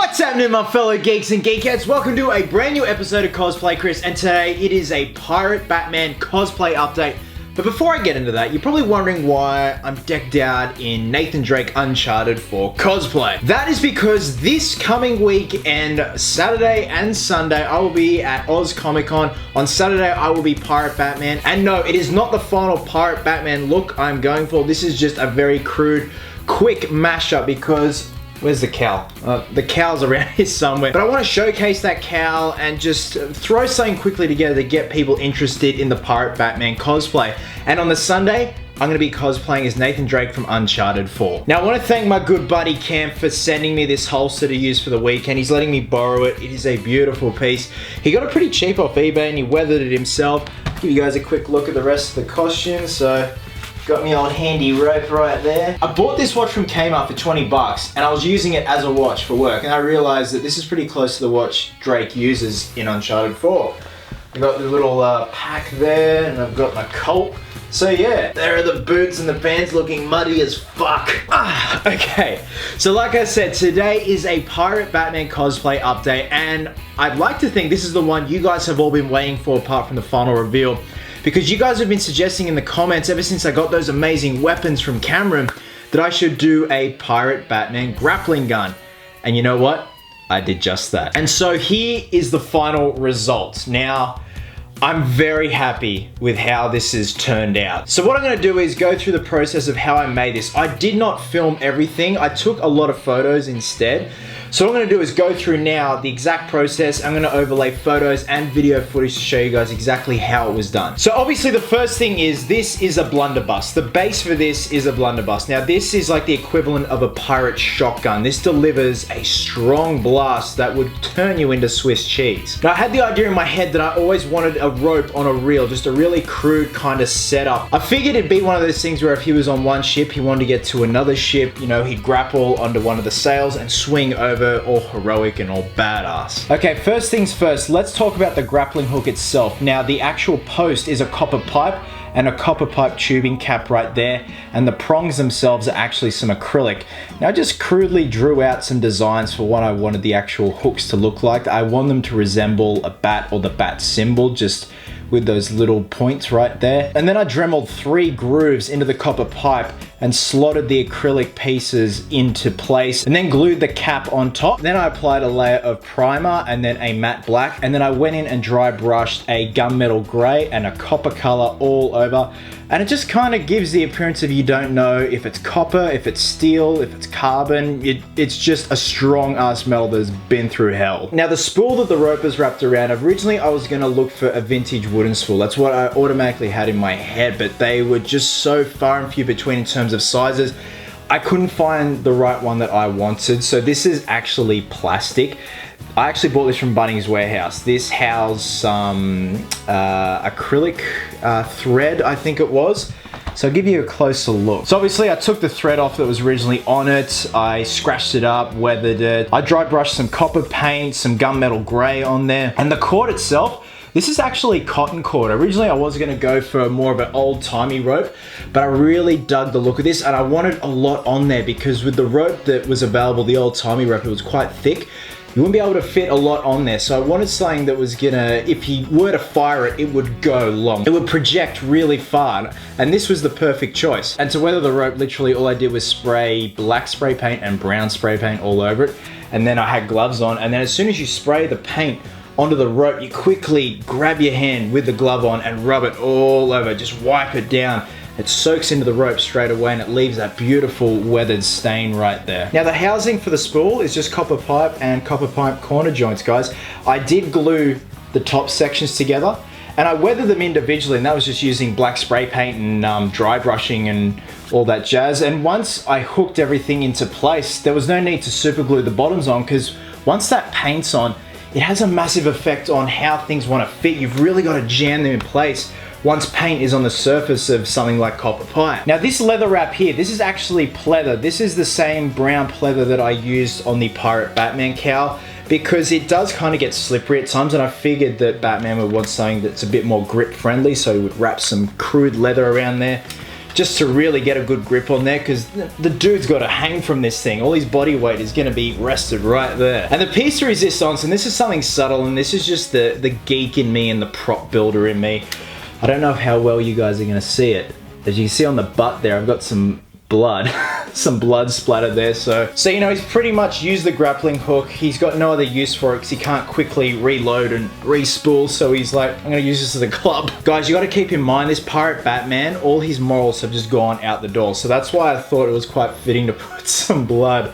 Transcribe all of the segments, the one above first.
What's happening, my fellow geeks and geekettes? Welcome to a brand new episode of Cosplay Chris, and today it is a Pirate Batman cosplay update. But before I get into that, you're probably wondering why I'm decked out in Nathan Drake Uncharted 4 cosplay. That is because this coming weekend, Saturday and Sunday, I will be at Oz Comic Con. On Saturday, I will be Pirate Batman. And no, it is not the final Pirate Batman look I'm going for. This is just a very crude, quick mashup because... where's the cowl? The cowl's around here somewhere. But I want to showcase that cowl and just throw something quickly together to get people interested in the Pirate Batman cosplay. And on the Sunday, I'm going to be cosplaying as Nathan Drake from Uncharted 4. Now, I want to thank my good buddy Cam for sending me this holster to use for the weekend. He's letting me borrow it. It is a beautiful piece. He got it pretty cheap off eBay and he weathered it himself. I'll give you guys a quick look at the rest of the costume. So, got me old handy rope right there. I bought this watch from Kmart for 20 bucks and I was using it as a watch for work, and I realized that this is pretty close to the watch Drake uses in Uncharted 4. I've got the little pack there and I've got my Colt. So yeah, there are the boots and the pants looking muddy as fuck. Okay, so like I said, today is a Pirate Batman cosplay update, and I'd like to think this is the one you guys have all been waiting for apart from the final reveal. Because you guys have been suggesting in the comments ever since I got those amazing weapons from Cameron that I should do a Pirate Batman grappling gun. And you know what? I did just that. And so here is the final result. Now, I'm very happy with how this has turned out. So what I'm gonna do is go through the process of how I made this. I did not film everything. I took a lot of photos instead. So what I'm gonna do is go through now the exact process. I'm gonna overlay photos and video footage to show you guys exactly how it was done. So obviously the first thing is this is a blunderbuss. The base for this is a blunderbuss. Now this is like the equivalent of a pirate shotgun. This delivers a strong blast that would turn you into Swiss cheese. Now I had the idea in my head that I always wanted a rope on a reel, just a really crude kind of setup. I figured it'd be one of those things where if he was on one ship, he wanted to get to another ship, you know, he'd grapple onto one of the sails and swing over all heroic and all badass. Okay, first things first, let's talk about the grappling hook itself. Now, the actual post is a copper pipe and a copper pipe tubing cap right there, and the prongs themselves are actually some acrylic. Now, I just crudely drew out some designs for what I wanted the actual hooks to look like. I want them to resemble a bat or the bat symbol, just with those little points right there. And then I dremeled 3 grooves into the copper pipe and slotted the acrylic pieces into place, and then glued the cap on top. Then I applied a layer of primer and then a matte black, and then I went in and dry brushed a gunmetal gray and a copper color all over. And it just kind of gives the appearance of you don't know if it's copper, if it's steel, if it's carbon. It's just a strong ass metal that's been through hell. Now the spool that the rope is wrapped around, originally I was gonna look for a vintage wooden spool. That's what I automatically had in my head, but they were just so far and few between in terms of sizes. I couldn't find the right one that I wanted. So this is actually plastic. I actually bought this from Bunnings Warehouse. This housed some acrylic thread, I think it was. So I'll give you a closer look. So obviously I took the thread off that was originally on it. I scratched it up, weathered it. I dry brushed some copper paint, some gunmetal gray on there. And the cord itself, this is actually cotton cord. Originally I was gonna go for more of an old-timey rope, but I really dug the look of this and I wanted a lot on there because with the rope that was available, the old-timey rope, it was quite thick. You wouldn't be able to fit a lot on there. So I wanted something that was gonna, if he were to fire it, it would go long. It would project really far, and this was the perfect choice. And to weather the rope, literally all I did was spray black spray paint and brown spray paint all over it. And then I had gloves on, and then as soon as you spray the paint onto the rope, you quickly grab your hand with the glove on and rub it all over, just wipe it down. It soaks into the rope straight away and it leaves that beautiful weathered stain right there. Now the housing for the spool is just copper pipe and copper pipe corner joints, guys. I did glue the top sections together and I weathered them individually, and that was just using black spray paint and dry brushing and all that jazz. And once I hooked everything into place, there was no need to super glue the bottoms on, because once that paint's on, it has a massive effect on how things want to fit. You've really got to jam them in place once paint is on the surface of something like copper pipe. Now this leather wrap here, this is actually pleather. This is the same brown pleather that I used on the Pirate Batman cowl, because it does kind of get slippery at times, and I figured that Batman would want something that's a bit more grip friendly, so he would wrap some crude leather around there just to really get a good grip on there, because the dude's got to hang from this thing. All his body weight is going to be rested right there. And the piece de resistance, and this is something subtle, and this is just the geek in me and the prop builder in me. I don't know how well you guys are going to see it. As you can see on the butt there, I've got some blood. Some blood splattered there, so you know, he's pretty much used the grappling hook. He's got no other use for it because he can't quickly reload and re-spool, so he's like, I'm gonna use this as a club. Guys, you gotta keep in mind, this Pirate Batman, all his morals have just gone out the door, so that's why I thought it was quite fitting to put some blood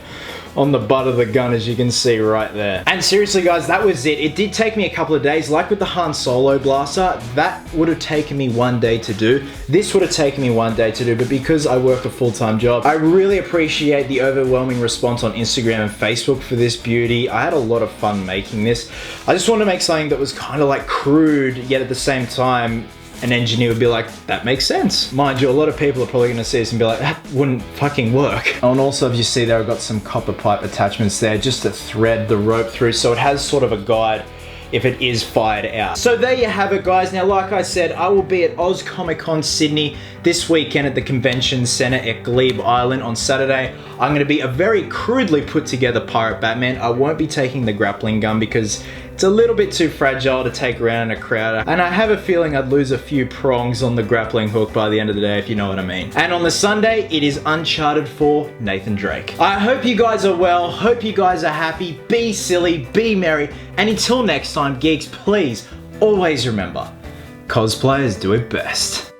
on the butt of the gun, as you can see right there. And seriously guys, that was it. It did take me a couple of days. Like with the Han Solo blaster, that would have taken me 1 day to do. This would have taken me 1 day to do, but because I work a full-time job, I really appreciate the overwhelming response on Instagram and Facebook for this beauty. I had a lot of fun making this. I just wanted to make something that was kind of like crude, yet at the same time, an engineer would be like, that makes sense. Mind you, a lot of people are probably gonna see this and be like, that wouldn't fucking work. And also, as you see there, I've got some copper pipe attachments there just to thread the rope through, so it has sort of a guide if it is fired out. So there you have it guys. Now like I said, I will be at Oz Comic Con Sydney this weekend at the Convention Centre at Glebe Island on Saturday. I'm going to be a very crudely put together Pirate Batman. I won't be taking the grappling gun because it's a little bit too fragile to take around in a crowd, and I have a feeling I'd lose a few prongs on the grappling hook by the end of the day, if you know what I mean. And on the Sunday, it is Uncharted 4 Nathan Drake. I hope you guys are well, hope you guys are happy, be silly, be merry, and until next time, geeks, please always remember, cosplayers do it best.